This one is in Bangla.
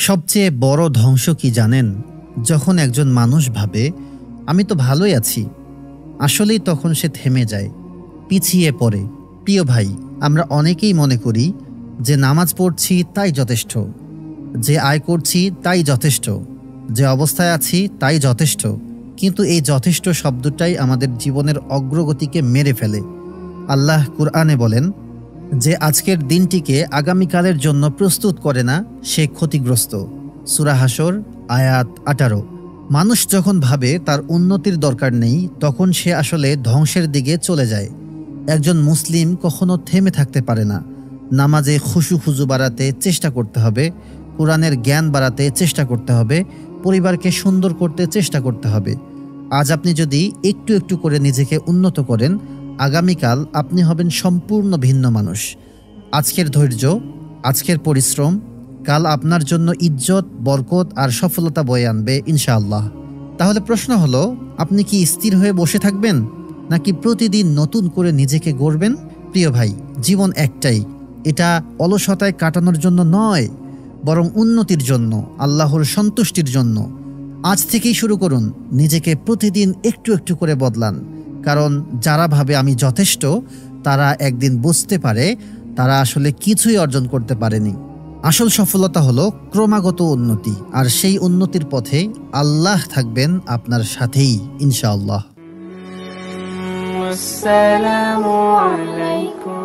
সবচেয়ে বড় ধ্বংস কি জানেন? যখন একজন মানুষ ভাবে আমি তো ভালোই আছি, আসলেই তখন সে থেমে যায়, পিছিয়ে পড়ে। প্রিয় ভাই, আমরা অনেকেই মনে করি যে নামাজ পড়ছি তাই যথেষ্ট, যে আয় করছি তাই যথেষ্ট, যে অবস্থায় আছি তাই যথেষ্ট। কিন্তু এই যথেষ্ট শব্দটাই আমাদের জীবনের অগ্রগতিকে মেরে ফেলে। আল্লাহ কুরআনে বলেন, যে আজকের দিনটিকে আগামীকালের জন্য প্রস্তুত করে না সে ক্ষতিগ্রস্ত। সূরা হাসর আয়াত 18। মানুষ যখন ভাবে তার উন্নতির দরকার নেই, তখন সে আসলে ধ্বংসের দিকে চলে যায়। একজন মুসলিম কখনো থেমে থাকতে পারে না। নামাজে খুশু বাড়াতে চেষ্টা করতে হবে, কোরআনের জ্ঞান বাড়াতে চেষ্টা করতে হবে, পরিবারকে সুন্দর করতে চেষ্টা করতে হবে। আজ আপনি যদি একটু একটু করে নিজেকে উন্নত করেন, আগামীকাল আপনি হবেন সম্পূর্ণ ভিন্ন মানুষ। আজকের ধৈর্য, আজকের পরিশ্রম কাল আপনার জন্য ইজ্জত, বরকত আর সফলতা বয়ে আনবে ইনশাআল্লাহ। তাহলে প্রশ্ন হলো, আপনি কি স্থির হয়ে বসে থাকবেন, নাকি প্রতিদিন নতুন করে নিজেকে গড়বেন? প্রিয় ভাই, জীবন একটাই, এটা অলসতায় কাটানোর জন্য নয়, বরং উন্নতির জন্য, আল্লাহর সন্তুষ্টির জন্য। আজ থেকেই শুরু করুন, নিজেকে প্রতিদিন একটু একটু করে বদলান। কারণ যারা ভাবে আমি যথেষ্ট, তারা একদিন বুঝতে পারে তারা আসলে কিছুই অর্জন করতে পারেনি। আসল সফলতা হলো ক্রমাগত উন্নতি, আর সেই উন্নতির পথে আল্লাহ থাকবেন আপনার সাথেই ইনশাআল্লাহ। আসসালামু আলাইকুম।